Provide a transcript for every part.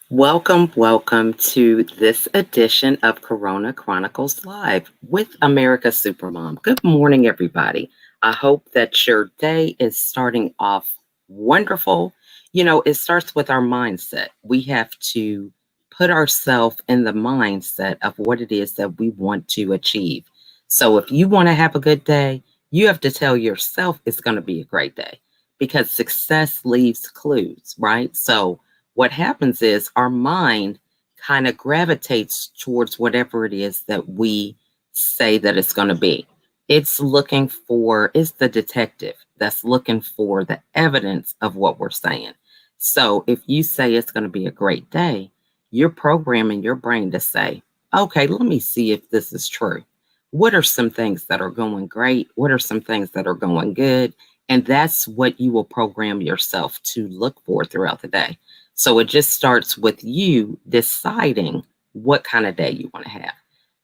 Welcome to this edition of Corona Chronicles Live with America's Supermom. Good morning, everybody. I hope that your day is starting off wonderful. It starts with our mindset. We have to put ourselves in the mindset of what it is that we want to achieve. So if you want to have a good day, you have to tell yourself it's going to be a great day because success leaves clues, right? So what happens is our mind kind of gravitates towards whatever it is that we say that it's going to be. It's the detective that's looking for the evidence of what we're saying. So if you say it's going to be a great day, you're programming your brain to say, okay, let me see if this is true. What are some things that are going great? What are some things that are going good? And that's what you will program yourself to look for throughout the day. So it just starts with you deciding what kind of day you want to have.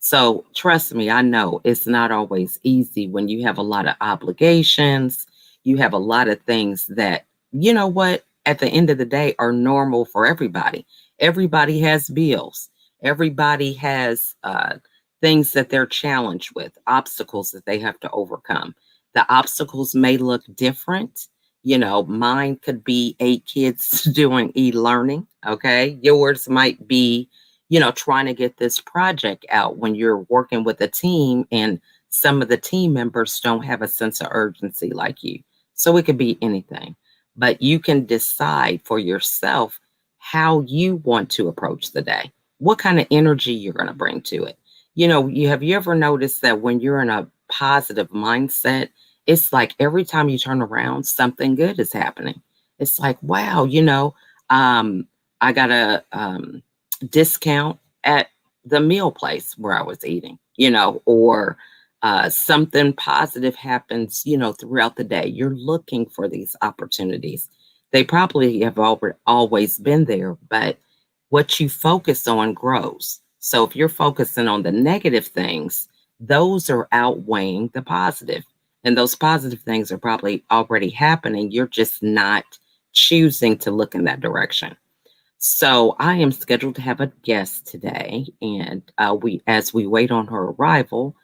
So trust me, I know it's not always easy when you have a lot of obligations, you have a lot of things that, you know what, at the end of the day are normal for everybody. Everybody has bills. Everybody has things that they're challenged with, obstacles that they have to overcome. The obstacles may look different. Mine could be 8 kids doing e-learning. Okay. Yours might be, trying to get this project out when you're working with a team and some of the team members don't have a sense of urgency like you. So it could be anything, but you can decide for yourself how you want to approach the day, what kind of energy you're going to bring to it. Have you ever noticed that when you're in a positive mindset, it's like every time you turn around, something good is happening. It's like, wow, I got a discount at the meal place where I was eating, or something positive happens, throughout the day. You're looking for these opportunities. They probably have always been there, but what you focus on grows. So if you're focusing on the negative things, those are outweighing the positive. And those positive things are probably already happening. You're just not choosing to look in that direction. So I am scheduled to have a guest today, and as we wait on her arrival,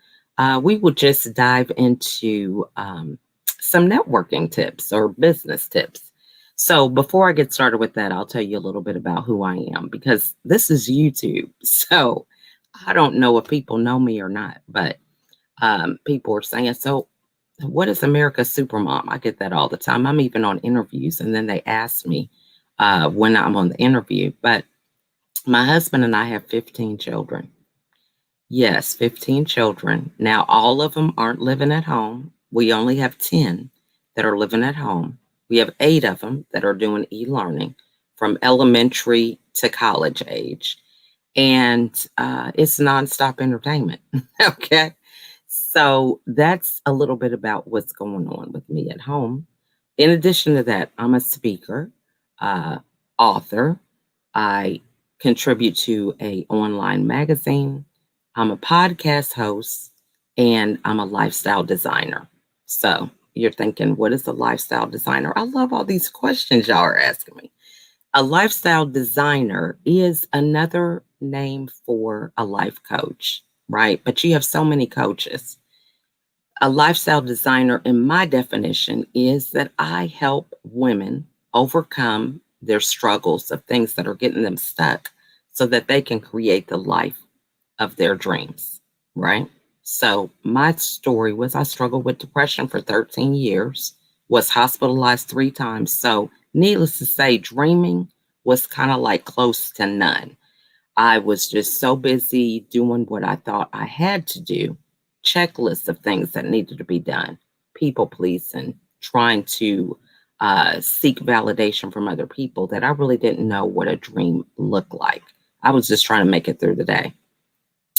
we will just dive into some networking tips or business tips. So before I get started with that, I'll tell you a little bit about who I am because this is YouTube. So I don't know if people know me or not, but people are saying, so what is America's Supermom? I get that all the time. I'm even on interviews, and then they ask me when I'm on the interview. But my husband and I have 15 children. Yes, 15 children. Now, all of them aren't living at home. We only have 10 that are living at home. We have 8 of them that are doing e-learning from elementary to college age. And it's nonstop entertainment. Okay. So that's a little bit about what's going on with me at home. In addition to that, I'm a speaker, uh, author. I contribute to a online magazine. I'm a podcast host, and I'm a lifestyle designer. So you're thinking, what is a lifestyle designer? I love all these questions y'all are asking me. A lifestyle designer is another name for a life coach, right? But you have so many coaches. A lifestyle designer, in my definition, is that I help women overcome their struggles of things that are getting them stuck so that they can create the life of their dreams, right? So my story was I struggled with depression for 13 years, was hospitalized 3 times. So needless to say, dreaming was kind of like close to none. I was just so busy doing what I thought I had to do, checklists of things that needed to be done, people pleasing, trying to seek validation from other people that I really didn't know what a dream looked like. I was just trying to make it through the day.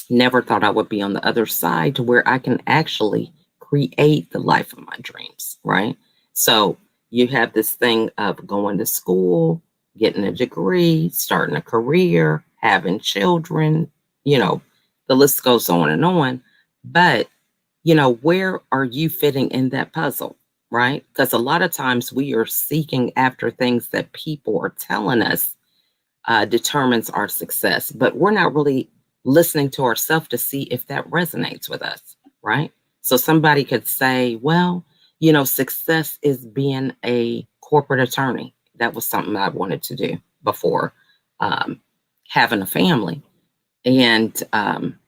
Never thought I would be on the other side to where I can actually create the life of my dreams, right? So you have this thing of going to school, getting a degree, starting a career, having children, the list goes on and on. But, where are you fitting in that puzzle, right? Because a lot of times we are seeking after things that people are telling us determines our success, but we're not really listening to ourselves to see if that resonates with us, right? So somebody could say, well, success is being a corporate attorney. That was something I wanted to do before um, having a family. And I'm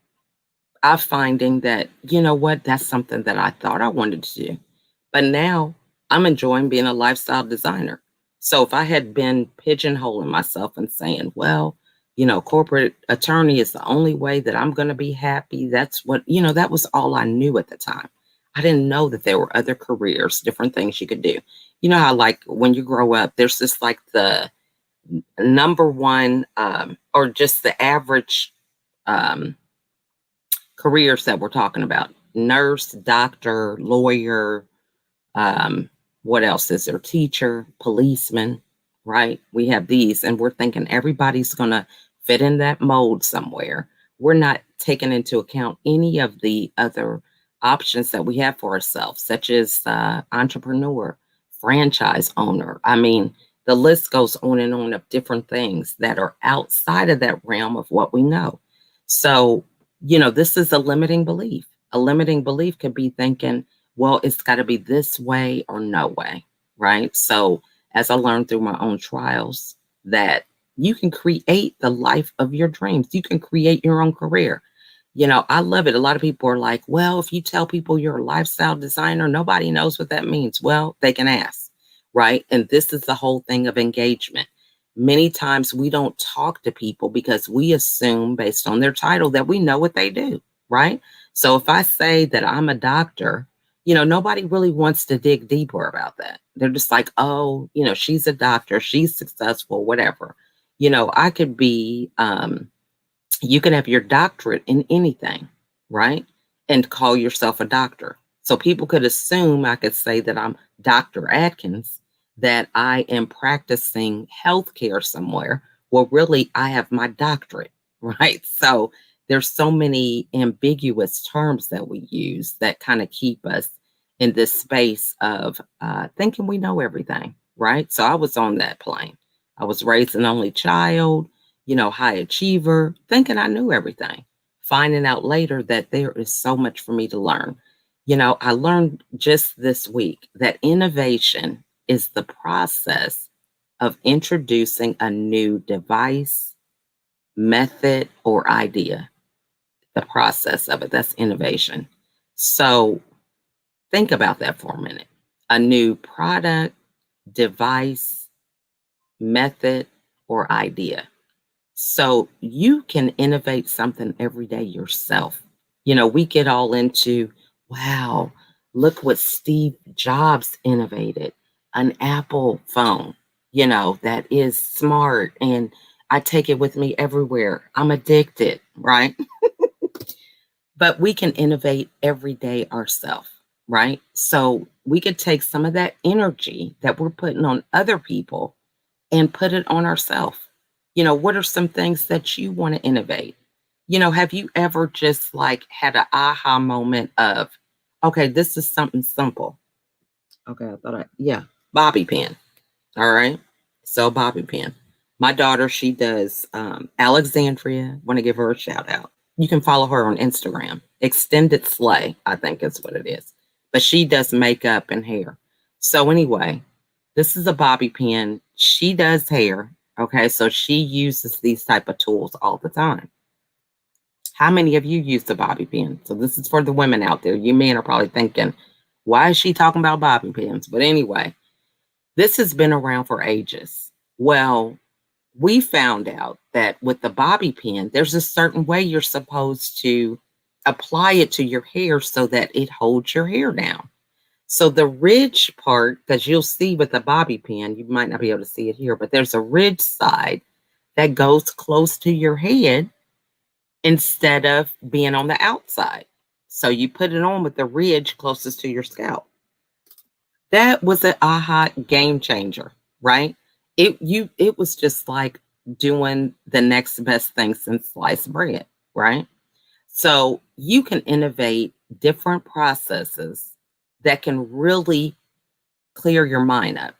finding that, what, that's something that I thought I wanted to do. But now I'm enjoying being a lifestyle designer. So if I had been pigeonholing myself and saying, well, corporate attorney is the only way that I'm going to be happy. That's what, that was all I knew at the time. I didn't know that there were other careers, different things you could do. You know how, like, when you grow up, there's just like the number one or just the average um, careers that we're talking about: nurse, doctor, lawyer, um, what else is there? Teacher, policeman, right? We have these, and we're thinking everybody's going to fit in that mold somewhere. We're not taking into account any of the other options that we have for ourselves, such as entrepreneur, franchise owner. I mean, the list goes on and on of different things that are outside of that realm of what we know. So, this is a limiting belief. A limiting belief could be thinking, well, it's got to be this way or no way, right? So as I learned through my own trials, that you can create the life of your dreams. You can create your own career. I love it. A lot of people are like, well, if you tell people you're a lifestyle designer, nobody knows what that means. Well, they can ask, right? And this is the whole thing of engagement. Many times we don't talk to people because we assume based on their title that we know what they do, right? So if I say that I'm a doctor, nobody really wants to dig deeper about that. They're just like, oh, she's a doctor, she's successful, whatever. I could be, you can have your doctorate in anything, right? And call yourself a doctor. So people could assume I could say that I'm Dr. Atkins, that I am practicing healthcare somewhere. Well, really, I have my doctorate, right? So there's so many ambiguous terms that we use that kind of keep us in this space of thinking we know everything, right? So I was on that plane. I was raised an only child, high achiever, thinking I knew everything, finding out later that there is so much for me to learn. I learned just this week that innovation is the process of introducing a new device, method, or idea. The process of it, that's innovation. So think about that for a minute. A new product, device, method, or idea. So you can innovate something every day yourself. We get all into, wow, look what Steve Jobs innovated, an Apple phone, that is smart. And I take it with me everywhere. I'm addicted, right? But we can innovate every day ourselves, right? So we could take some of that energy that we're putting on other people and put it on ourselves. What are some things that you want to innovate? Have you ever just like had an aha moment of, okay, this is something simple. Okay, yeah, bobby pin. All right. So bobby pin. My daughter, she does Alexandria. Want to give her a shout out. You can follow her on Instagram. Extended Slay, I think is what it is. But she does makeup and hair. So anyway, this is a bobby pin. She does hair. Okay, so she uses these type of tools all the time. How many of you use the bobby pin? So this is for the women out there. You men are probably thinking, why is she talking about bobby pins? But anyway, this has been around for ages. Well, we found out that with the bobby pin, there's a certain way you're supposed to apply it to your hair so that it holds your hair down. So the ridge part, because you'll see with the bobby pin, you might not be able to see it here, but there's a ridge side that goes close to your head instead of being on the outside. So you put it on with the ridge closest to your scalp. That was an aha game changer, right? It was just like doing the next best thing since sliced bread, right? So you can innovate different processes that can really clear your mind up.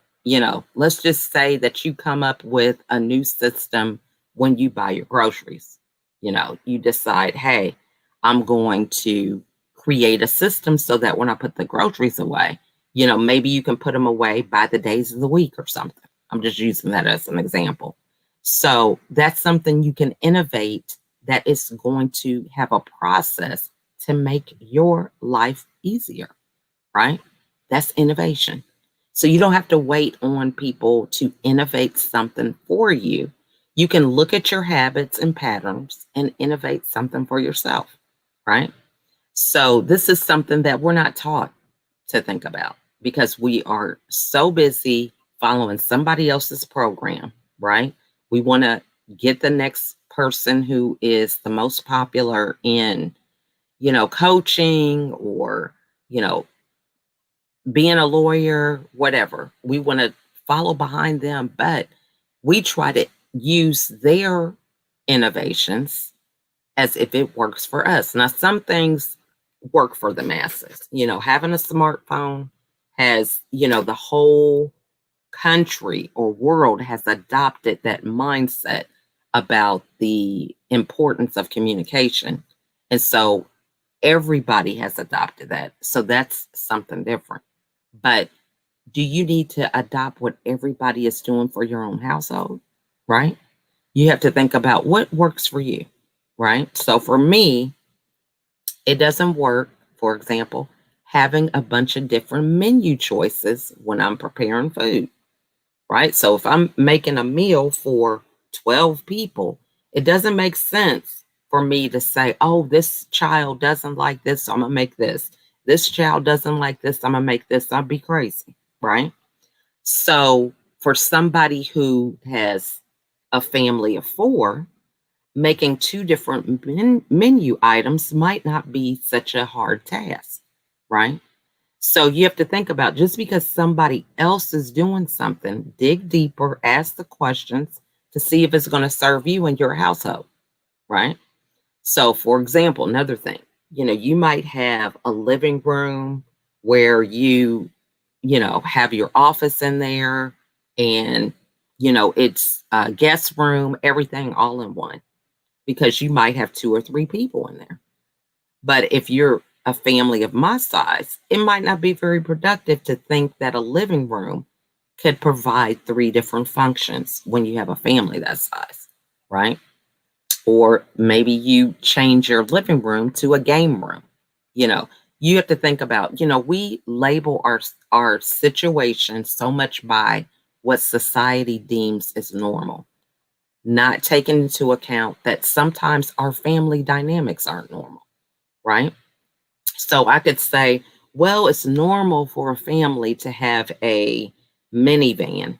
Let's just say that you come up with a new system when you buy your groceries. You decide, hey, I'm going to create a system so that when I put the groceries away, maybe you can put them away by the days of the week or something. I'm just using that as an example. So that's something you can innovate that is going to have a process to make your life easier, right? That's innovation. So you don't have to wait on people to innovate something for you. You can look at your habits and patterns and innovate something for yourself, right? So this is something that we're not taught to think about because we are so busy following somebody else's program, right? We want to get the next person who is the most popular in, coaching or, being a lawyer, whatever. We want to follow behind them, but we try to use their innovations as if it works for us. Now, some things work for the masses. Having a smartphone has, the whole country or world has adopted that mindset about the importance of communication. And so everybody has adopted that. So that's something different. But do you need to adopt what everybody is doing for your own household? Right? You have to think about what works for you. Right? So for me, it doesn't work, for example, having a bunch of different menu choices when I'm preparing food. Right? So if I'm making a meal for 12 people, it doesn't make sense for me to say, oh, this child doesn't like this, so I'm going to make this. This child doesn't like this, I'm going to make this. I'd be crazy, right? So for somebody who has a family of 4, making 2 different menu items might not be such a hard task, right? So you have to think about just because somebody else is doing something, dig deeper, ask the questions to see if it's going to serve you and your household, right? So, for example, another thing, you might have a living room where you have your office in there and, it's a guest room, everything all in one, because you might have 2 or 3 people in there. But if you're a family of my size, it might not be very productive to think that a living room could provide 3 different functions when you have a family that size, right? Or maybe you change your living room to a game room. You know, you have to think about, we label our situation so much by what society deems as normal, not taking into account that sometimes our family dynamics aren't normal, right? So I could say, well, it's normal for a family to have a minivan,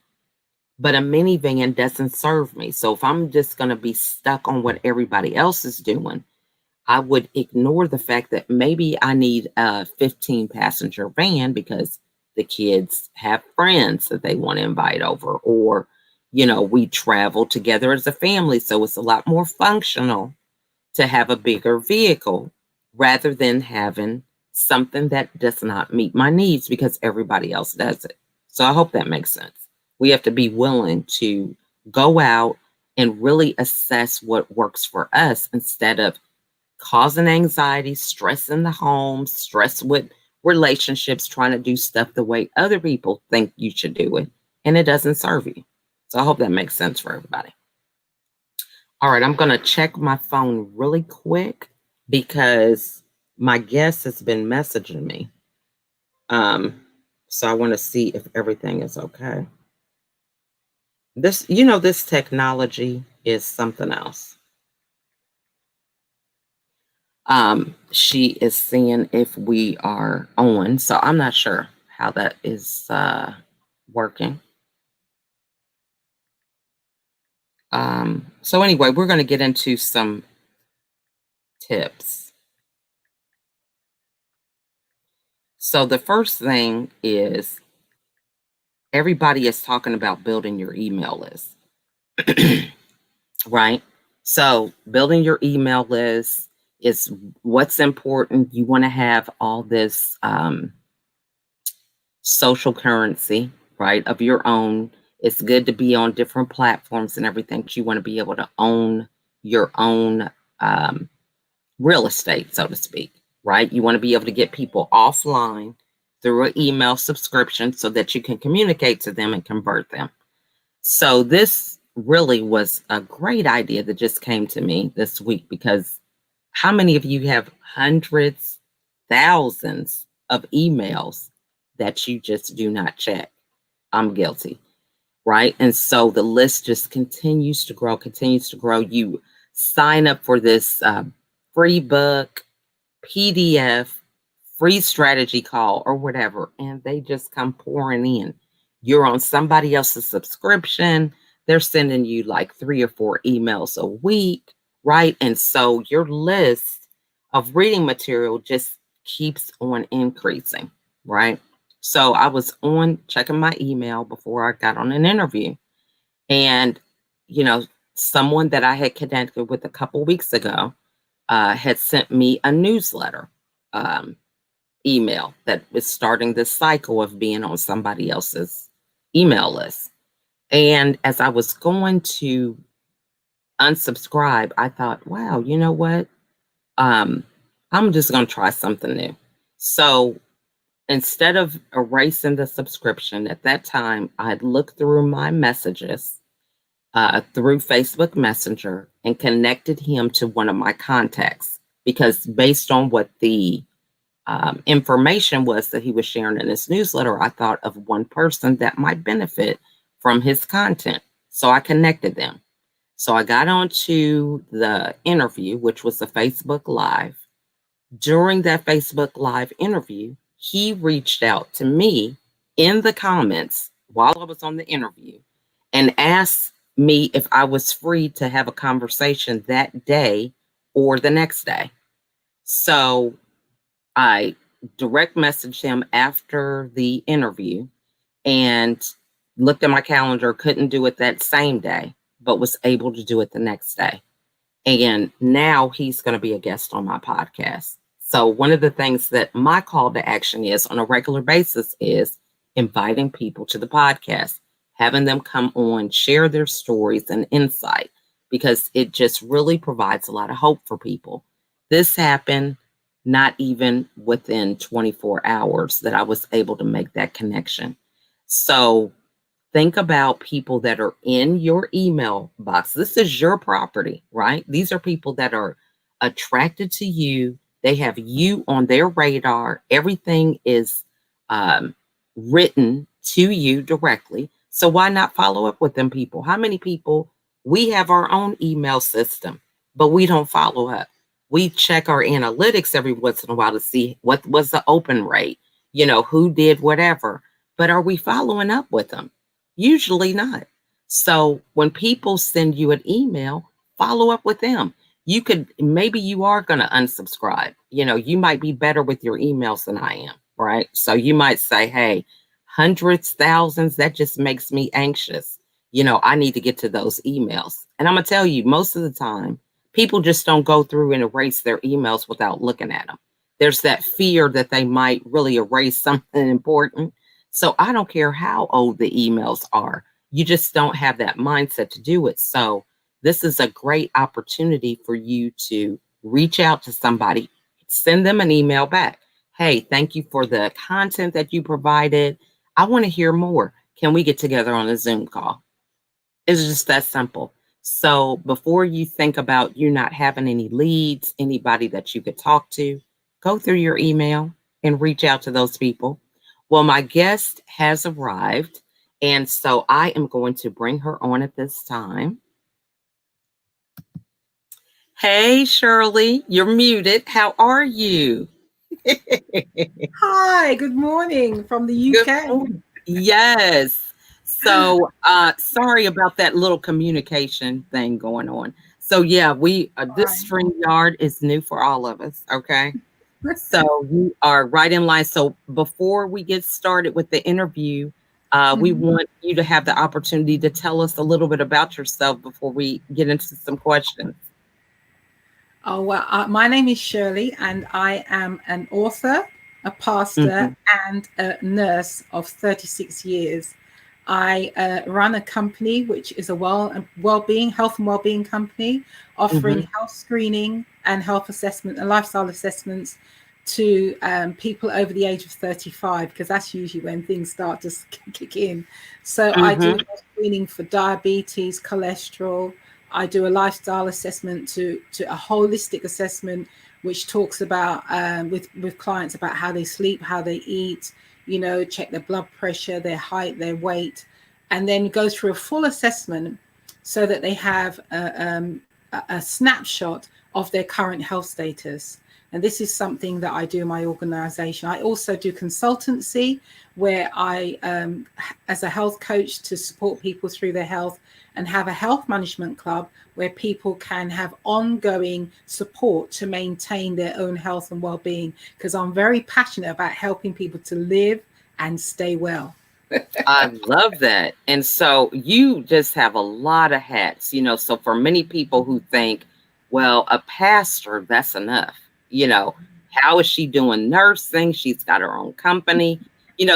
but a minivan doesn't serve me. So if I'm just going to be stuck on what everybody else is doing, I would ignore the fact that maybe I need a 15 passenger van because the kids have friends that they want to invite over, or, we travel together as a family. So it's a lot more functional to have a bigger vehicle rather than having something that does not meet my needs because everybody else does it. So I hope that makes sense. We have to be willing to go out and really assess what works for us instead of causing anxiety, stress in the home, stress with relationships, trying to do stuff the way other people think you should do it, and it doesn't serve you. So I hope that makes sense for everybody. All right, I'm going to check my phone really quick because my guest has been messaging me. So I want to see if everything is okay. This technology is something else. She is seeing if we are on, so I'm not sure how that is working. So anyway, we're going to get into some tips. So the first thing is everybody is talking about building your email list, right? So building your email list is what's important. You want to have all this social currency, right, of your own. It's good to be on different platforms and everything. You want to be able to own your own real estate, so to speak, right? You want to be able to get people offline through an email subscription so that you can communicate to them and convert them. So this really was a great idea that just came to me this week, because how many of you have hundreds, thousands of emails that you just do not check? I'm guilty, right? And so the list just continues to grow, continues to grow. You sign up for this free book, PDF, free strategy call, or whatever, and they just come pouring in. You're on somebody else's subscription. They're sending you like 3 or 4 emails a week, right? And so your list of reading material just keeps on increasing, right? So I was on checking my email before I got on an interview, and someone that I had connected with a couple weeks ago had sent me a newsletter email that is starting this cycle of being on somebody else's email list. And as I was going to unsubscribe, I thought, wow, you know what? I'm just going to try something new. So instead of erasing the subscription, at that time, I'd looked through my messages through Facebook Messenger and connected him to one of my contacts, because based on what the information was that he was sharing in his newsletter, I thought of one person that might benefit from his content. So I connected them. So I got onto the interview, which was a Facebook Live. During that Facebook Live interview, he reached out to me in the comments while I was on the interview and asked me if I was free to have a conversation that day or the next day. So I direct messaged him after the interview and looked at my calendar, couldn't do it that same day, but was able to do it the next day. And now he's going to be a guest on my podcast. So one of the things that my call to action is on a regular basis is inviting people to the podcast, having them come on, share their stories and insight, because it just really provides a lot of hope for people. This happened not even within 24 hours that I was able to make that connection. So think about people that are in your email box. This is your property, right? These are people that are attracted to you. They have you on their radar. Everything is written to you directly. So why not follow up with them people? How many people, we have our own email system, but we don't follow up. We check our analytics every once in a while to see what was the open rate, who did whatever. But are we following up with them? Usually not. So when people send you an email, follow up with them. Maybe you are going to unsubscribe. You might be better with your emails than I am, right? So you might say, hey, hundreds, thousands, that just makes me anxious. I need to get to those emails. And I'm going to tell you, most of the time, people just don't go through and erase their emails without looking at them. There's that fear that they might really erase something important. So I don't care how old the emails are. You just don't have that mindset to do it. So this is a great opportunity for you to reach out to somebody, send them an email back. Hey, thank you for the content that you provided. I want to hear more. Can we get together on a Zoom call? It's just that simple. So before you think about you not having any leads, anybody that you could talk to, go through your email and reach out to those people. Well, my guest has arrived, and so I am going to bring her on at this time. Hey, Shirley, you're muted. How are you? Hi, good morning from the UK. Yes. So sorry about that little communication thing going on. So yeah, this StreamYard is new for all of us. Okay. So we are right in line. So before we get started with the interview, we want you to have the opportunity to tell us a little bit about yourself before we get into some questions. Oh, well, my name is Shirley, and I am an author, a pastor, and a nurse of 36 years. I run a company which is a health and well-being company, offering health screening and health assessment and lifestyle assessments to people over the age of 35, because that's usually when things start to kick in. So I do health screening for diabetes, cholesterol. I do a lifestyle assessment to a holistic assessment, which talks about with clients about how they sleep, how they eat, check their blood pressure, their height, their weight, and then go through a full assessment so that they have a snapshot of their current health status. And this is something that I do in my organization. I also do consultancy where I, as a health coach, to support people through their health, and have a health management club where people can have ongoing support to maintain their own health and well-being, because I'm very passionate about helping people to live and stay well. I love that. And so you just have a lot of hats, so for many people who think, well, a pastor, that's enough. How is she doing nursing? She's got her own company.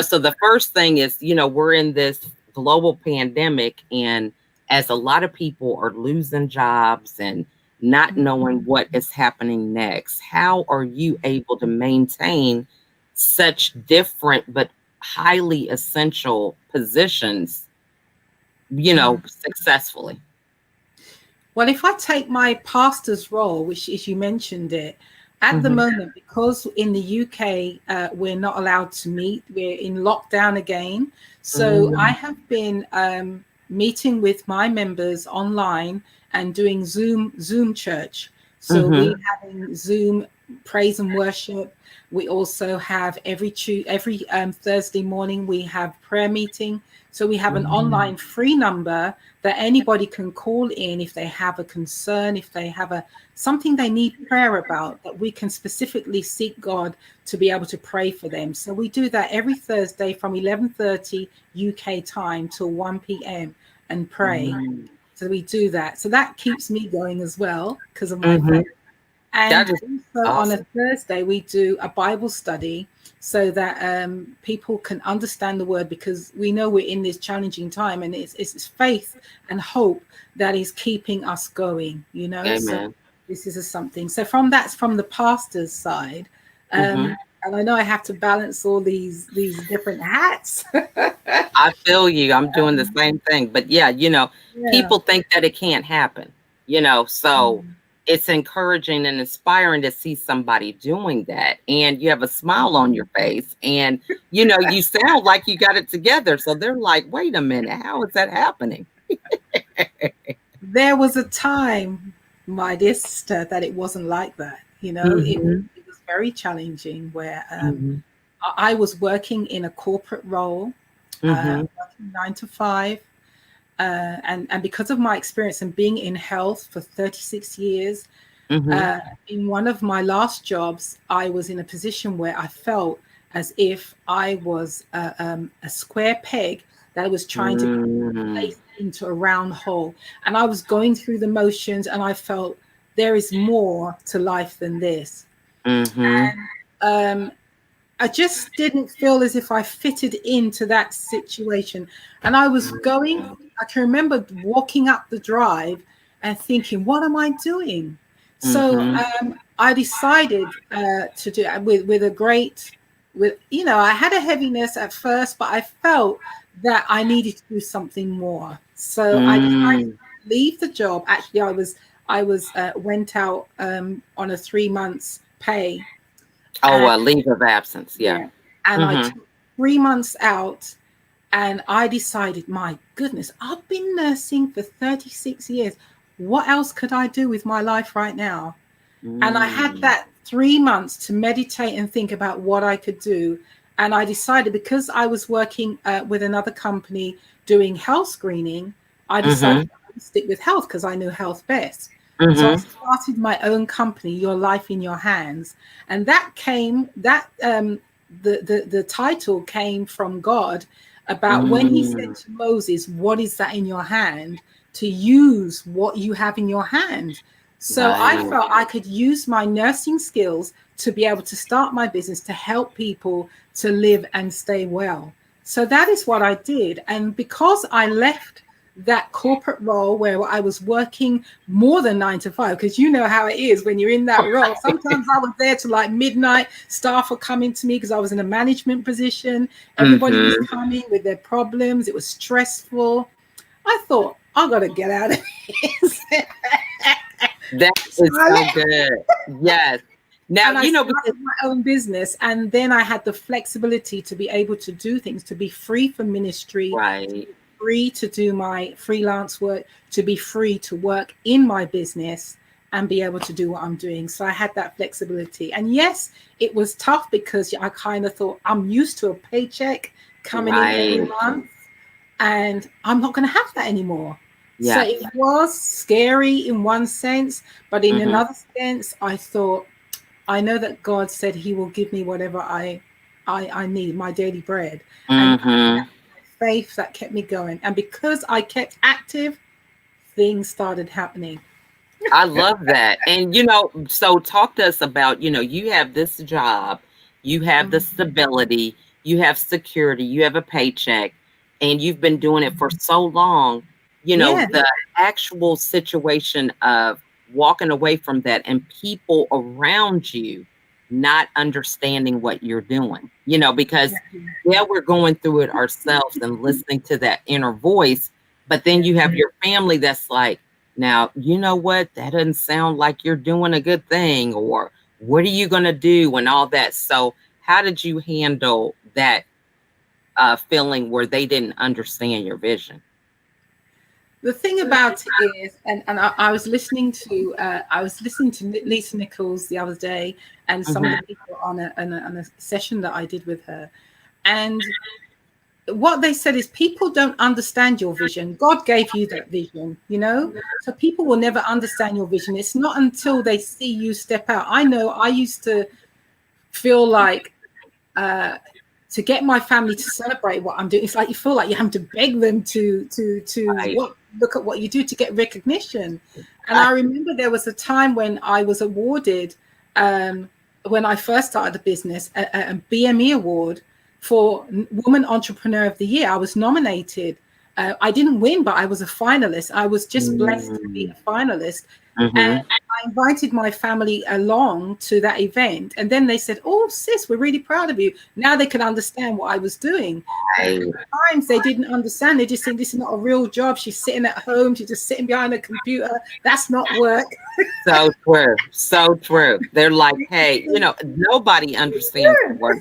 So the first thing is, we're in this global pandemic, and as a lot of people are losing jobs and not knowing what is happening next, how are you able to maintain such different but highly essential positions, successfully? Well, if I take my pastor's role, which is, you mentioned it, at the moment, because in the UK, we're not allowed to meet, we're in lockdown again. So I have been meeting with my members online and doing Zoom church. So we're having Zoom praise and worship. We also have every Thursday morning, we have prayer meeting. So we have an online free number that anybody can call in if they have a concern, if they have something they need prayer about, that we can specifically seek God to be able to pray for them. So we do that every Thursday from 11:30 UK time till 1 p.m. and pray. So we do that. So that keeps me going as well because of my faith. And also on a Thursday, we do a Bible study so that people can understand the word, because we know we're in this challenging time, and it's faith and hope that is keeping us going, Amen. So this is something. So that's from the pastor's side. And I know I have to balance all these different hats. I feel you. I'm doing the same thing. But people think that it can't happen, so it's encouraging and inspiring to see somebody doing that. And you have a smile on your face, and, you sound like you got it together. So they're like, wait a minute, how is that happening? There was a time, my dear sister, that it wasn't like that. It was very challenging, where I was working in a corporate role, working 9 to 5. And because of my experience and being in health for 36 years, in one of my last jobs, I was in a position where I felt as if I was a square peg that I was trying to place into a round hole. And I was going through the motions, and I felt there is more to life than this. And I just didn't feel as if I fitted into that situation. And I was I can remember walking up the drive and thinking, what am I doing? So I decided to do it I had a heaviness at first, but I felt that I needed to do something more. So I decided to leave the job. Actually, I went out on a 3 months pay. A leave of absence. Yeah. And I took 3 months out, and I decided, my goodness, I've been nursing for 36 years. What else could I do with my life right now? And I had that 3 months to meditate and think about what I could do. And I decided, because I was working with another company doing health screening, I decided to stick with health because I knew health best. So I started my own company, Your Life in Your Hands. And that came, the title came from God, about when he said to Moses, what is that in your hand? To use what you have in your hand. So I felt I could use my nursing skills to be able to start my business to help people to live and stay well. So that is what I did. And because I left that corporate role where I was working more than 9 to 5, because you know how it is when you're in that role. Sometimes I was there till like midnight. Staff were coming to me because I was in a management position. Everybody was coming with their problems. It was stressful. I thought, I got to get out of this. That is so good. Yes. Now, and I started my own business, and then I had the flexibility to be able to do things, to be free from ministry, right, to be free to do my freelance work, to be free to work in my business and be able to do what I'm doing. So I had that flexibility. And yes, it was tough because I kind of thought I'm used to a paycheck coming in every month, and I'm not going to have that anymore. So it was scary in one sense, but in another sense, I thought, I know that God said he will give me whatever I need, my daily bread. And that faith that kept me going. And because I kept active, things started happening. I love that. And, so talk to us about, you have this job, you have the stability, you have security, you have a paycheck, and you've been doing it for so long, the actual situation of walking away from that and people around you not understanding what you're doing, because we're going through it ourselves and listening to that inner voice, but then you have your family that's like, now, you know what, that doesn't sound like you're doing a good thing, or what are you going to do and all that. So how did you handle that feeling where they didn't understand your vision? The thing about it is, and I was listening to Lisa Nichols the other day, and some of the people on a session that I did with her, and what they said is people don't understand your vision. God gave you that vision, so people will never understand your vision. It's not until they see you step out. I know I used to feel like to get my family to celebrate what I'm doing, it's like you feel like you have to beg them to look at what you do to get recognition. And I remember there was a time when I was awarded, when I first started the business, a BME award for Woman Entrepreneur of the Year. I was nominated. I didn't win, but I was a finalist. I was just blessed to be a finalist. And I invited my family along to that event. And then they said, oh, sis, we're really proud of you. Now they could understand what I was doing. At times they didn't understand. They just think this is not a real job. She's sitting at home. She's just sitting behind a computer. That's not work. So true. So true. They're like, hey, nobody understands the work,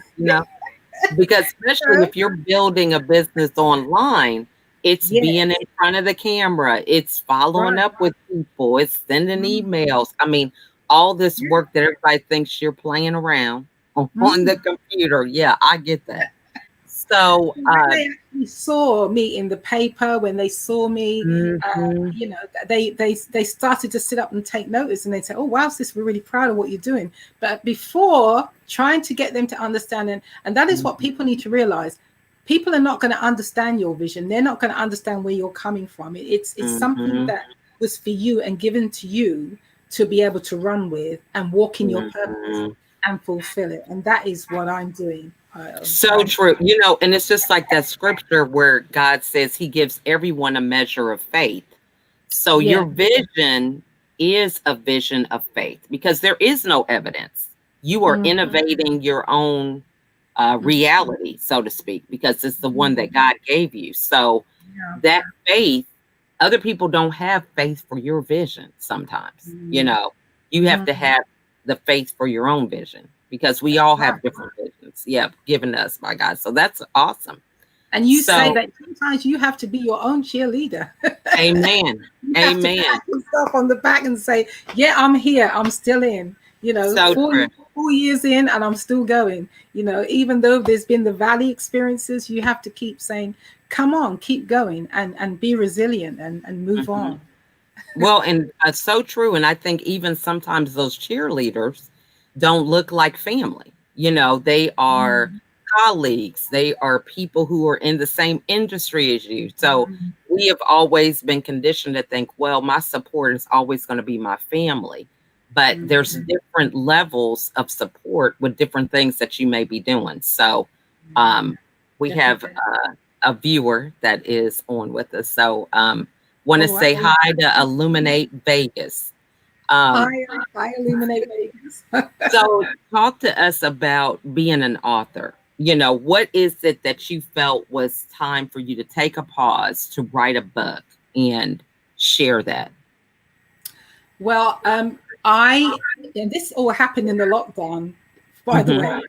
because especially if you're building a business online, it's being in front of the camera, it's following up with people, it's sending emails. I mean, all this work that everybody thinks you're playing around on the computer. Yeah, I get that. So they actually saw me in the paper, when they saw me, they started to sit up and take notice, and they say, oh wow, sis, we're really proud of what you're doing. But before, trying to get them to understand, and that is what people need to realize. People are not going to understand your vision. They're not going to understand where you're coming from. It's something that was for you and given to you to be able to run with and walk in your purpose and fulfill it. And that is what I'm doing. So true. And it's just like that scripture where God says he gives everyone a measure of faith. So your vision is a vision of faith, because there is no evidence. You are innovating your own reality, so to speak, because it's the one that God gave you. So that faith, other people don't have faith for your vision sometimes. You have to have the faith for your own vision, because we all have different visions given us by God. So that's awesome. And you say that sometimes you have to be your own cheerleader. Amen. Amen. Pat yourself on the back and say, yeah, I'm here, I'm still in. So 4 years in, and I'm still going. Even though there's been the valley experiences, you have to keep saying, come on, keep going, and be resilient and move on. Well, and so true. And I think even sometimes those cheerleaders don't look like family. They are colleagues. They are people who are in the same industry as you. So we have always been conditioned to think, well, my support is always going to be my family. But there's different levels of support with different things that you may be doing. So We have Definitely. a viewer that is on with us. So want to Oh, say wow. hi to Illuminate Vegas. Um, Hi, Illuminate Vegas. so talk to us about being an author. What is it that you felt was time for you to take a pause to write a book and share that? Well, and this all happened in the lockdown, by the Mm-hmm. way.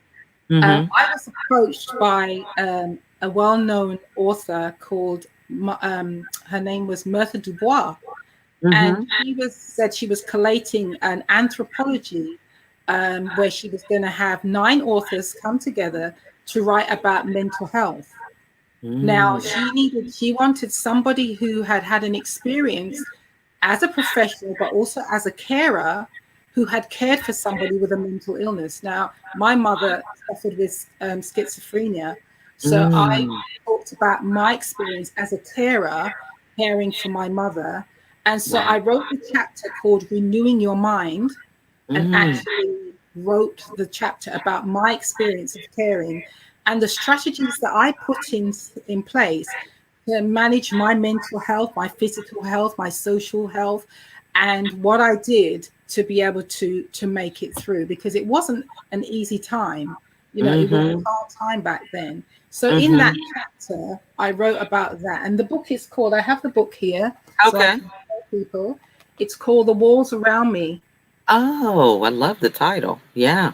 Mm-hmm. I was approached by a well-known author called, her name was Mertha Dubois, and Mm-hmm. said she was collating an anthropology, where she was going to have 9 authors come together to write about mental health. Now, Mm-hmm. she wanted somebody who had had an experience as a professional, but also as a carer who had cared for somebody with a mental illness. Now, my mother suffered with schizophrenia. So I Mm. talked about my experience as a carer, caring for my mother. And so Wow. I wrote the chapter called Renewing Your Mind, and Mm. actually wrote the chapter about my experience of caring and the strategies that I put in place to manage my mental health, my physical health, my social health, and what I did to be able to make it through, because it wasn't an easy time. It was Mm-hmm. a hard time back then. So in Mm-hmm. that chapter, I wrote about that, and the book is called. I have the book here, so I Okay. can tell people. It's called The Walls Around Me, Oh, I love the title. Yeah.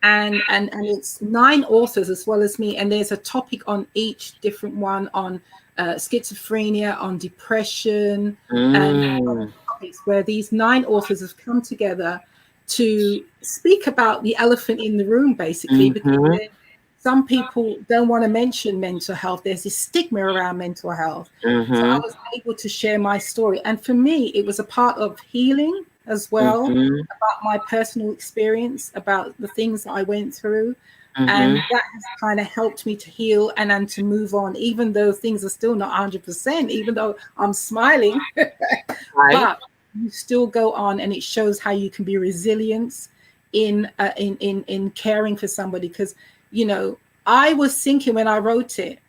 and it's 9 authors as well as me, and there's a topic on each different one, on schizophrenia, on depression, and other Mm. topics, where these 9 authors have come together to speak about the elephant in the room, basically, because Mm-hmm. some people don't want to mention mental health. There's this stigma around mental health. So I Mm-hmm. was able to share my story, and for me it was a part of healing as well, Mm-hmm. about my personal experience, about the things that I went through. Mm-hmm. And that has kind of helped me to heal and to move on, even though things are still not 100%, even though I'm smiling. Right. But you still go on, and it shows how you can be resilient in caring for somebody. Because, I was thinking when I wrote it,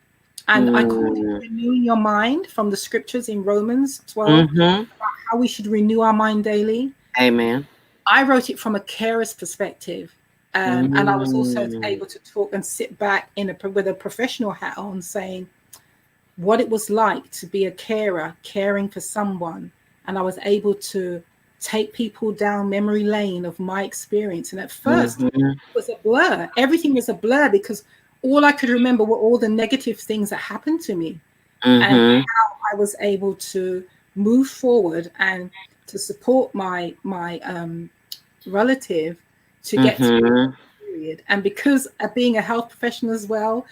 and I called it Mm. renewing your mind from the scriptures in Romans 12, Mm-hmm. how we should renew our mind daily. Amen. I wrote it from a carer's perspective. And I was also Mm. able to talk and sit back with a professional hat on, saying what it was like to be a carer, caring for someone. And I was able to take people down memory lane of my experience. And at first, Mm-hmm. it was a blur. Everything was a blur, because all I could remember were all the negative things that happened to me, and Mm-hmm. I was able to move forward and to support my relative to get through Mm-hmm. the period. And because of being a health professional as well,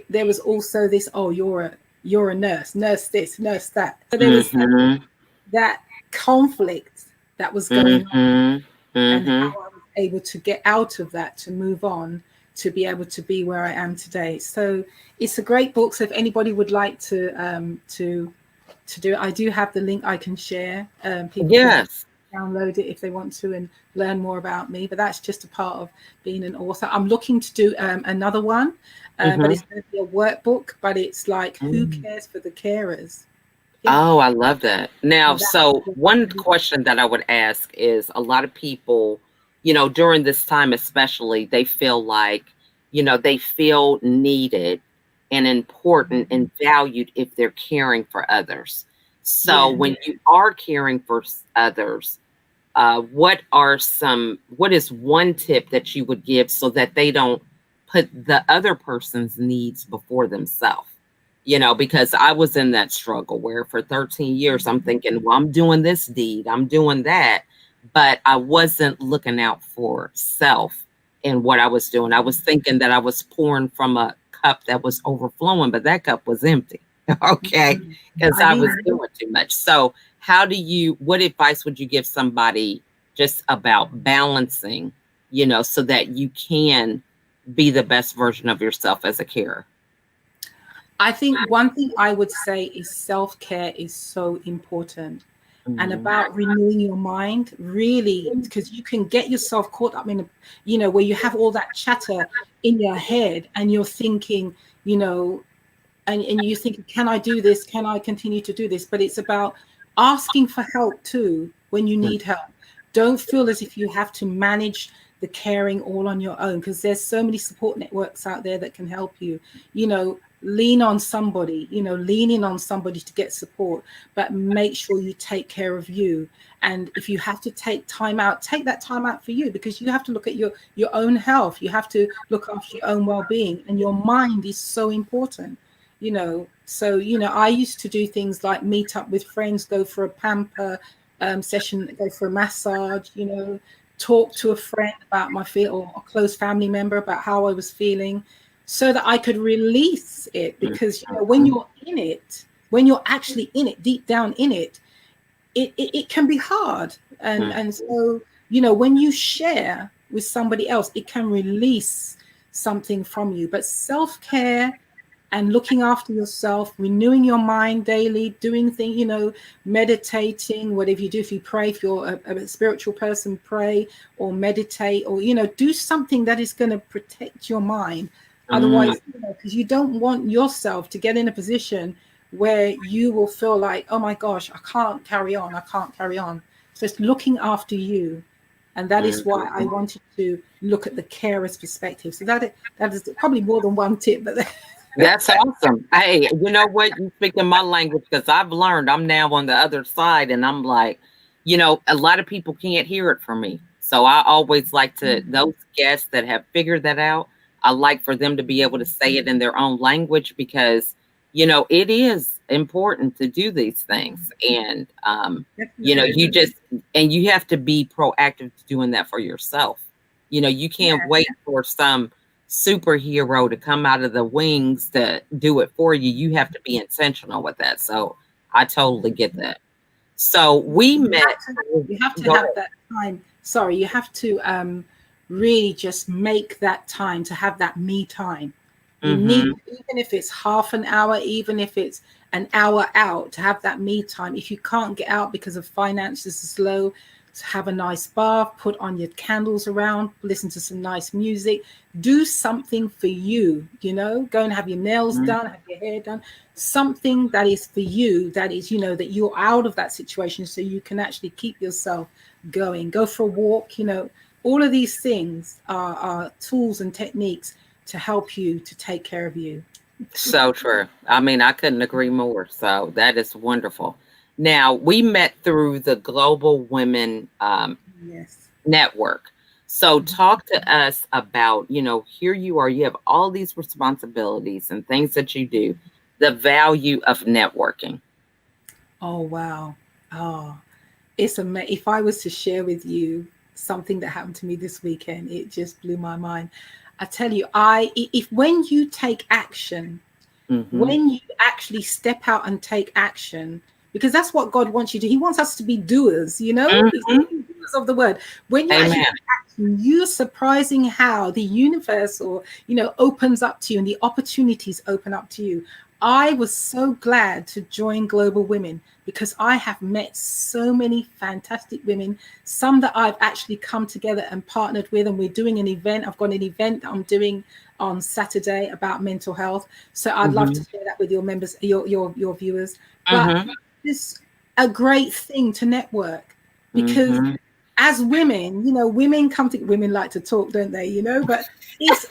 there was also this, oh, you're a nurse this, nurse that. So there was Mm-hmm. that conflict that was going on, Mm-hmm. and Mm-hmm. how I was able to get out of that, to move on, to be able to be where I am today. So it's a great book. So if anybody would like to do it, I do have the link I can share. People can Yes. download it if they want to and learn more about me. But that's just a part of being an author. I'm looking to do another one, but Mm-hmm. it's going to be a workbook. But it's like, who Mm. cares for the carers? Yeah, Oh, I love that. Now, and so that's one question that I would ask is a lot of people, during this time especially, they feel like, they feel needed and important and valued if they're caring for others. So yeah. when you are caring for others, what is one tip that you would give so that they don't put the other person's needs before themselves? Because I was in that struggle where for 13 years I'm thinking, well, I'm doing this deed, I'm doing that, but I wasn't looking out for self in what I was doing. I was thinking that I was pouring from a cup that was overflowing, but that cup was empty. Okay. Mhm. Because I I hear was you. doing too much. So, what advice would you give somebody just about balancing, so that you can be the best version of yourself as a carer? I think one thing I would say is self-care is so important, and Mhm. about renewing your mind, really, because you can get yourself caught up in where you have all that chatter in your head, and you're thinking, you know, and you think, can I do this? Can I continue to do this? But it's about asking for help too when you need help. Don't feel as if you have to manage the caring all on your own, because there's so many support networks out there that can help you. You know, lean on somebody, you know, lean in on somebody to get support, but make sure you take care of you. And if you have to take time out, take that time out for you, because you have to look at your own health. You have to look after your own well-being, and your mind is so important, you know. So, you know, I used to do things like meet up with friends, go for a pamper session, go for a massage, you know, talk to a friend about my feel, or a close family member about how I was feeling, so that I could release it. Because, you know, when you're in it, when you're actually in it, deep down in it, it can be hard. And so, you know, when you share with somebody else, it can release something from you. But self-care and looking after yourself, renewing your mind daily, doing things, you know, meditating, whatever you do, if you pray, if you're a spiritual person, pray or meditate, or, you know, do something that is going to protect your mind. Otherwise, you know, because you don't want yourself to get in a position where you will feel like, oh my gosh, I can't carry on. So it's looking after you. And that is why I wanted to look at the carer's perspective. So that is probably more than one tip, but that's awesome. Hey, you know what? You speak in my language, because I've learned. I'm now on the other side, and I'm like, you know, a lot of people can't hear it from me. So I always like to, those guests that have figured that out, I like for them to be able to say it in their own language, because, you know, it is important to do these things. And, you know, you have to be proactive to doing that for yourself. You know, you can't wait for some superhero to come out of the wings to do it for you. You have to be intentional with that. So I totally get that. So we met. You have to have that time. Sorry, you have to really just make that time to have that me time. You need, even if it's half an hour, even if it's an hour out, to have that me time. If you can't get out because of finances is low, to have a nice bath, put on your candles around, listen to some nice music, do something for you, you know, go and have your nails done, have your hair done, something that is for you, that is, you know, that you're out of that situation, so you can actually keep yourself going. Go for a walk, you know. All of these things are tools and techniques to help you to take care of you. So true. I mean, I couldn't agree more. So that is wonderful. Now, we met through the Global Women Network. So talk to us about, you know, here you are, you have all these responsibilities and things that you do, the value of networking. Oh, wow. Oh, it's amazing. If I was to share with you something that happened to me this weekend, it just blew my mind. I tell you, if when you take action, when you actually step out and take action, because that's what God wants you to do. He wants us to be doers, you know, doers of the word. When you actually take action, you're surprising how the universe, or, you know, opens up to you, and the opportunities open up to you. I was so glad to join Global Women, because I have met so many fantastic women, some that I've actually come together and partnered with, and we're doing an event. I've got an event that I'm doing on Saturday about mental health. So I'd love to share that with your members, your viewers. But it's a great thing to network, because as women, you know, women like to talk, don't they? You know, but it's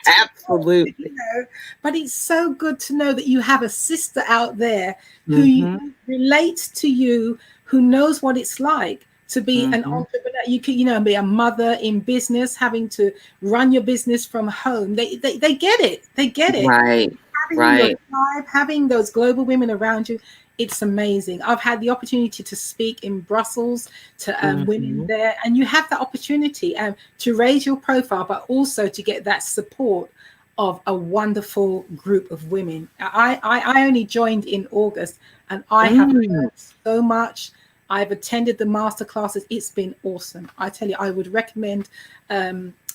absolutely. You know, but it's so good to know that you have a sister out there who relates to you, who knows what it's like to be an entrepreneur. You can, you know, be a mother in business, having to run your business from home. They get it. They get it. Right. Having your tribe, having those global women around you, it's amazing. I've had the opportunity to speak in Brussels to women there, and you have that opportunity to raise your profile, but also to get that support of a wonderful group of women. I only joined in August, and I have learned so much. I've attended the master classes. It's been awesome. I tell you, I would recommend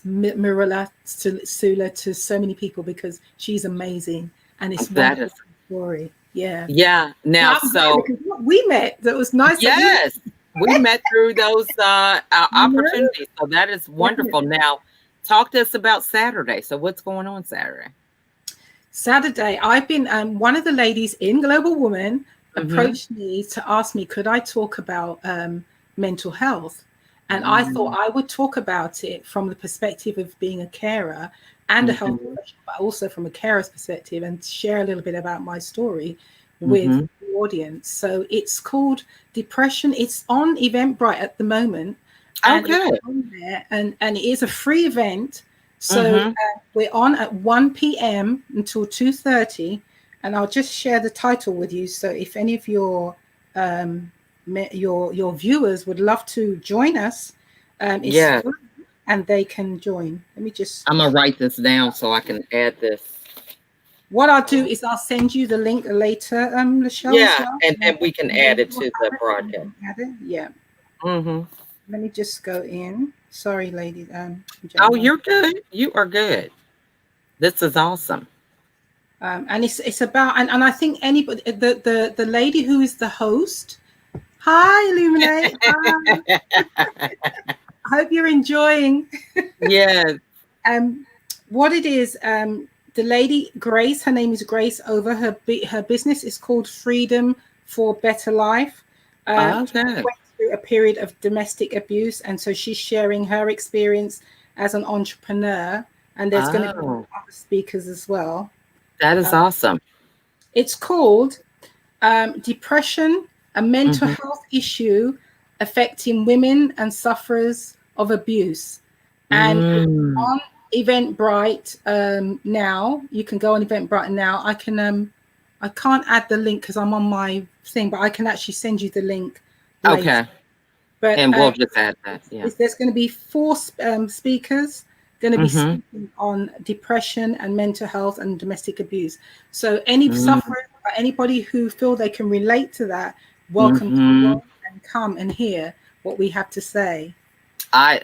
Mirella Sula to so many people, because she's amazing, and it's a story. Yeah. Now, so we met. That was nice. Yes, we met through those opportunities. So that is wonderful. Now, talk to us about Saturday. So what's going on Saturday? Saturday, I've been, one of the ladies in Global Woman approached Mm-hmm. me to ask me, could I talk about mental health? And I thought I would talk about it from the perspective of being a carer and a health Mm-hmm. professional, but also from a carer's perspective, and share a little bit about my story with Mm-hmm. the audience. So it's called Depression. It's on Eventbrite at the moment, and it's Okay. on there, and it is a free event. So Mm-hmm. we're on at 1 p.m. until 2:30, and I'll just share the title with you. So if any of your viewers would love to join us, it's Yeah. free and they can join. Let me just. I'm gonna write this down so I can add this. What I'll do is I'll send you the link later, Michelle, as Yeah, well. and then we can And then add it you'll to the have it and you broadcast. can add it. Yeah. Mm-hmm. Let me just go in. Sorry, ladies, Oh, gentlemen. you're good. You are good. This is awesome. And it's about, and I think anybody, the lady who is the host. Hi, Illuminate. Hi. I hope you're enjoying. Yes. What it is, the lady Grace, her name is Grace Over. Her business is called Freedom for Better Life. Okay. Went through a period of domestic abuse, and so she's sharing her experience as an entrepreneur. And there's going to be Oh, other speakers as well. that is awesome. It's called Depression, a mental Mm-hmm. health issue affecting women and sufferers of abuse. And it's Mm. on Eventbrite now. You can go on Eventbrite now. I can't add the link because I'm on my thing, but I can actually send you the link later. Okay. But And we'll just add that. Yeah. there's going to be 4 speakers going to be Mm-hmm. speaking on depression and mental health and domestic abuse. So any Mm-hmm. sufferers or anybody who feel they can relate to that, welcome to Mm-hmm. join and come and hear what we have to say. I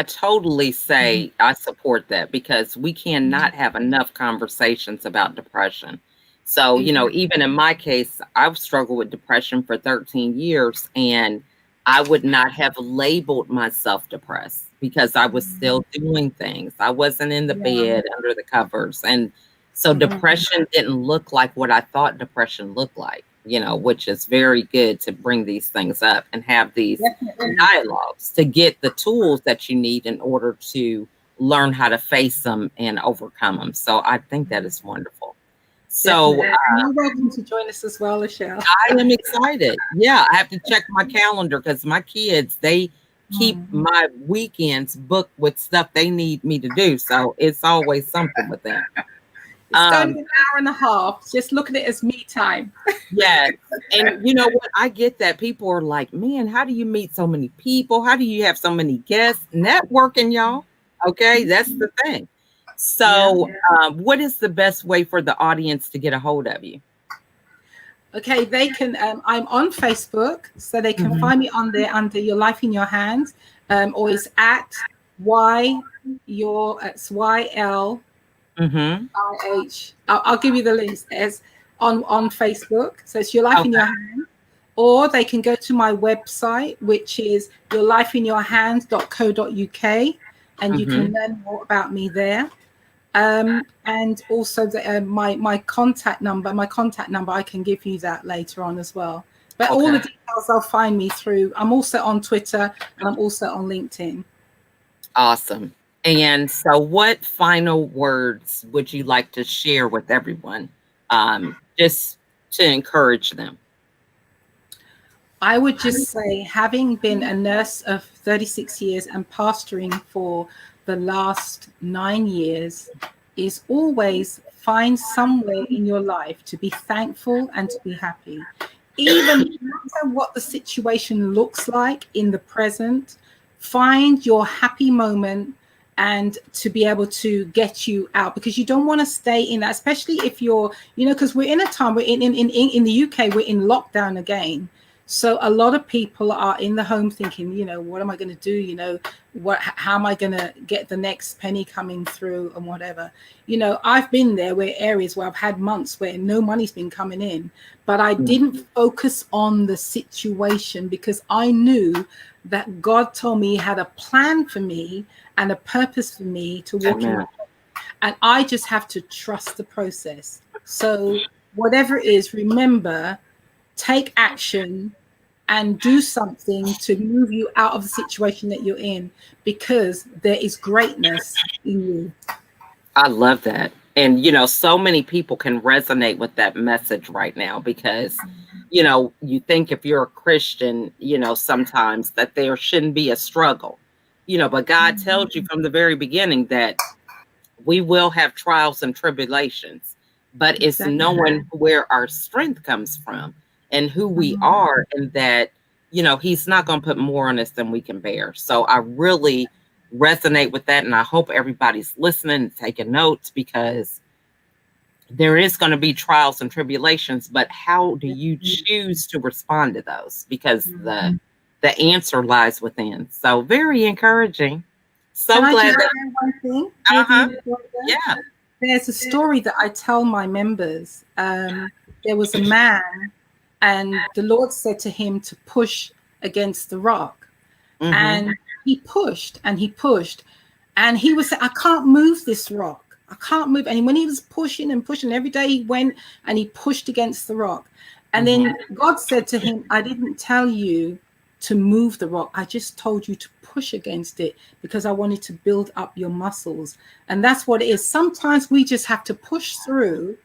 totally Mhm. say I support that because we Mhm. cannot have enough conversations about depression. So, Exactly. even in my case, I've struggled with depression for 13 years and I would not have labeled myself depressed because I was still doing things. I wasn't in the Yeah. bed under the covers. And so Mhm. depression didn't look like what I thought depression looked like, which is very good to bring these things up and have these Definitely. dialogues to get the tools that you need in order to learn how to face them and overcome them. So I think that is wonderful. So Definitely. And you're welcome to join us as well, Michelle. I am excited. Yeah, I have to check my calendar because my kids, they keep Mhm. my weekends booked with stuff they need me to do. So it's always something with them. It's only Um, an hour and a half. Just look at it as me time. yes. And you know what? I get that people are like, man, how do you meet so many people? How do you have so many guests? Networking, y'all. Okay, that's the thing. Yeah. So, what is the best way for the audience to get a hold of you? Okay, they can. I'm on Facebook, so they can Mm-hmm. find me on there under Your Life in Your Hands, or it's at it's Mm-hmm. YLIH. I'll give you the links as on Facebook. So it's Your Life in Your Okay. Hands, or they can go to my website, which is yourlifeinyourhands.co.uk, and you Mm-hmm. can learn more about me there. And also my contact number I can give you that later on as well, but all the Okay. details they'll find me through. I'm also on Twitter and I'm also on LinkedIn. Awesome. And so, what final words would you like to share with everyone, just to encourage them? I would just say, having been a nurse of 36 years and pastoring for the last 9 years, is always find somewhere in your life to be thankful and to be happy. Even no matter what the situation looks like in the present, find your happy moment and to be able to get you out, because you don't want to stay in that, especially if you're, because we're in a time, we're in the UK, we're in lockdown again. So a lot of people are in the home thinking, what am I going to do? How am I going to get the next penny coming through and whatever? I've been there where areas where I've had months where no money's been coming in, but I didn't focus on the situation because I knew that God told me he had a plan for me and a purpose for me to walk in my home. And I just have to trust the process. So whatever it is, remember, take action and do something to move you out of the situation that you're in, because there is greatness in you. I love that. And, so many people can resonate with that message right now because, you think if you're a Christian, sometimes that there shouldn't be a struggle, but God tells you from the very beginning that we will have trials and tribulations, but it's knowing where our strength comes from and who we are, and that, he's not going to put more on us than we can bear. So I really resonate with that. And I hope everybody's listening and taking notes, because there is going to be trials and tribulations, but how do you choose to respond to those? Because the answer lies within. So very encouraging. So Can glad I just that one thing? yeah. There's a story that I tell my members. There was a man, and the Lord said to him to push against the rock. And he pushed and he pushed, and he was saying, I can't move this rock. I can't move. And when he was pushing and pushing, every day he went and he pushed against the rock. And then God said to him, I didn't tell you to move the rock. I just told you to push against it because I wanted to build up your muscles. And that's what it is. Sometimes we just have to push through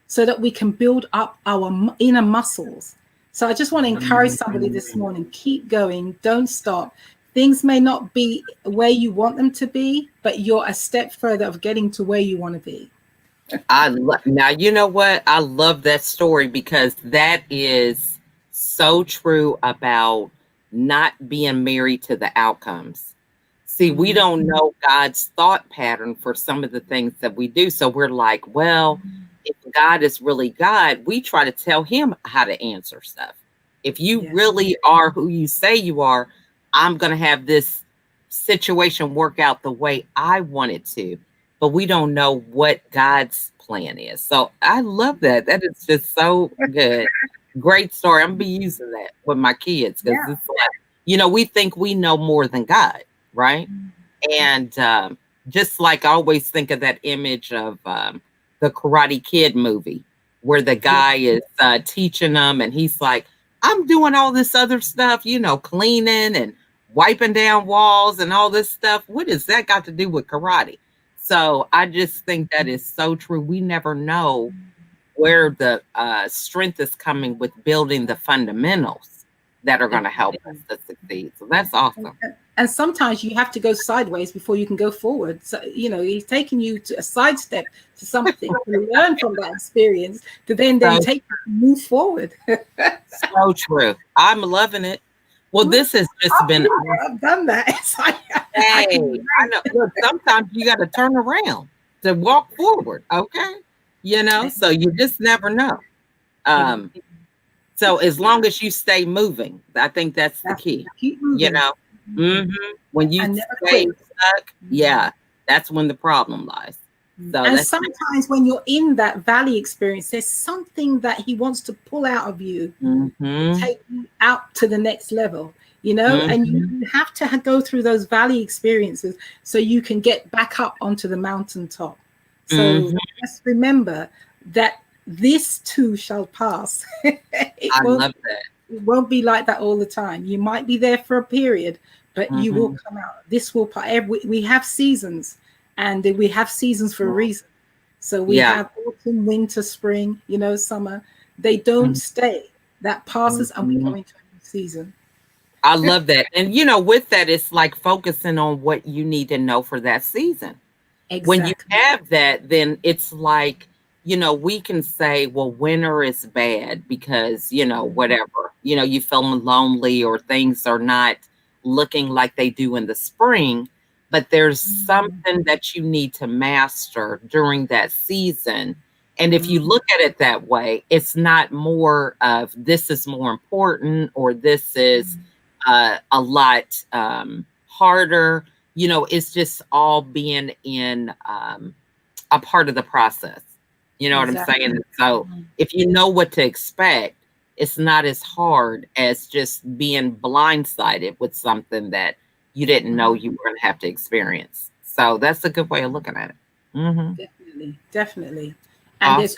so that we can build up our inner muscles. So I just want to encourage somebody this morning, keep going, don't stop. Things may not be where you want them to be, but you're a step further of getting to where you want to be. Now, you know what? I love that story because that is so true about not being married to the outcomes. See, we don't know God's thought pattern for some of the things that we do. So we're like, well, if God is really God, we try to tell him how to answer stuff. If you really are who you say you are, I'm going to have this situation work out the way I want it to. But we don't know what God's plan is. So I love that. That is just so good. Great story. I'm going to be using that with my kids because it's like, we think we know more than God, right? And just like I always think of that image of the Karate Kid movie where the guy is teaching them and he's like, I'm doing all this other stuff, cleaning and wiping down walls and all this stuff. What has that got to do with karate? So I just think that is so true. We never know where the strength is coming with building the fundamentals that are going to help us to succeed. So that's awesome. And sometimes you have to go sideways before you can go forward. So, he's taking you to a sidestep to something to learn from that experience to then take you to move forward. So true. I'm loving it. Well, this has just been. I've done that. I know. Look, sometimes you got to turn around to walk forward. Okay. So you just never know. So as long as you stay moving, I think that's the key. Keep moving. When you stay stuck, that's when the problem lies. So and sometimes when you're in that valley experience, there's something that he wants to pull out of you, take you out to the next level, and you have to go through those valley experiences so you can get back up onto the mountaintop. So just remember that this too shall pass. I love that. It won't be like that all the time. You might be there for a period, but you will come out. This will we have seasons, and we have seasons for a reason. So we have autumn, winter, spring, summer. They don't stay. That passes and we go into a new season. I love that. And with that, it's like focusing on what you need to know for that season. Exactly. When you have that, then it's like, we can say, well, winter is bad because, whatever, you feeling lonely or things are not looking like they do in the spring, but there's something that you need to master during that season. And if you look at it that way, it's not more of this is more important or this is a lot harder. You know, it's just all being in a part of the process. You know what I'm saying? So if you know what to expect, it's not as hard as just being blindsided with something that you didn't know you were going to have to experience. So that's a good way of looking at it. Definitely. And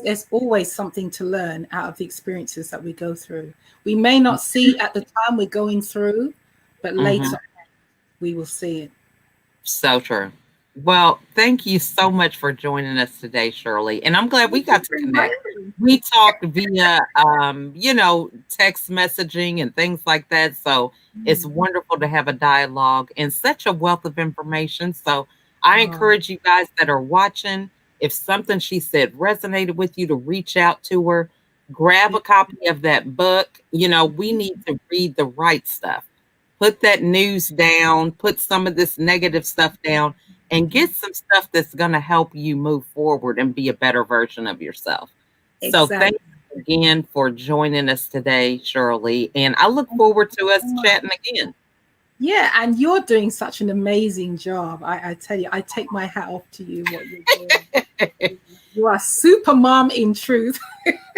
there's always something to learn out of the experiences that we go through. We may not see at the time we're going through, but later we will see it. So true. Well, thank you so much for joining us today, Shirley. And I'm glad we got to connect. We talked via, you know, text messaging and things like that. So it's wonderful to have a dialogue and such a wealth of information. So I encourage you guys that are watching, if something she said resonated with you, to reach out to her, grab a copy of that book. You know, we need to read the right stuff. Put that news down, put some of this negative stuff down, and get some stuff that's going to help you move forward and be a better version of yourself. So thank you again for joining us today, Shirley. And I look forward to us chatting again. Yeah, and you're doing such an amazing job. I tell you, I take my hat off to you, what you're doing. You are super mom in truth.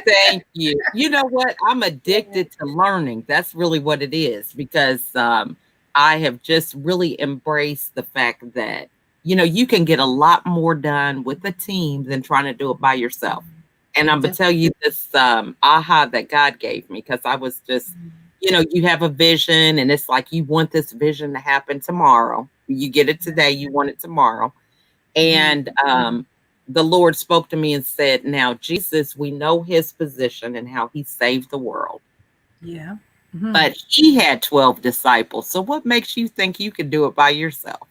Thank you. You know what? I'm addicted to learning. That's really what it is, because I have just really embraced the fact that, you know, you can get a lot more done with a team than trying to do it by yourself. And I'm going to tell you this aha that God gave me, because I was just, you know, you have a vision and it's like you want this vision to happen tomorrow. You get it today, you want it tomorrow. And the Lord spoke to me and said, now, Jesus, we know his position and how he saved the world. Yeah. But he had 12 disciples. So what makes you think you can do it by yourself?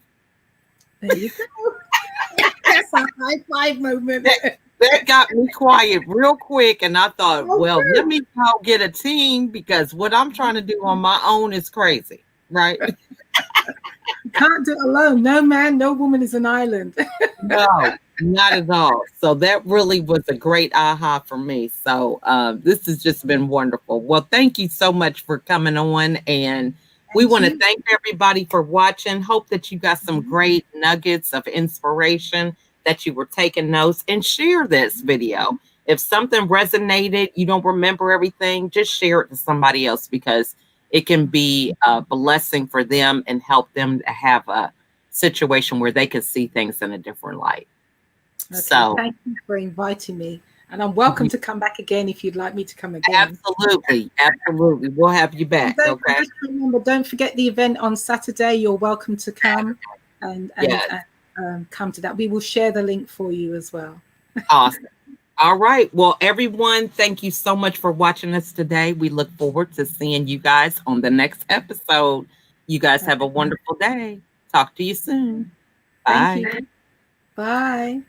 There you go. That's a high five moment. That got me quiet real quick. And I thought, well, let me go get a team, because what I'm trying to do on my own is crazy. Right? You can't do it alone. No man, no woman is an island. No, not at all. So that really was a great aha for me. So this has just been wonderful. Well, thank you so much for coming on. And we want to thank everybody for watching. Hope that you got some great nuggets of inspiration, that you were taking notes, and share this video. If something resonated, you don't remember everything, just share it to somebody else, because it can be a blessing for them and help them to have a situation where they can see things in a different light. Okay, so thank you for inviting me. And I'm welcome to come back again if you'd like me to come again. Absolutely. Absolutely. We'll have you back. Okay. Just remember, don't forget the event on Saturday. You're welcome to come and come to that. We will share the link for you as well. Awesome. All right. Well, everyone, thank you so much for watching us today. We look forward to seeing you guys on the next episode. You guys have a wonderful day. Talk to you soon. Bye. Thank you. Bye.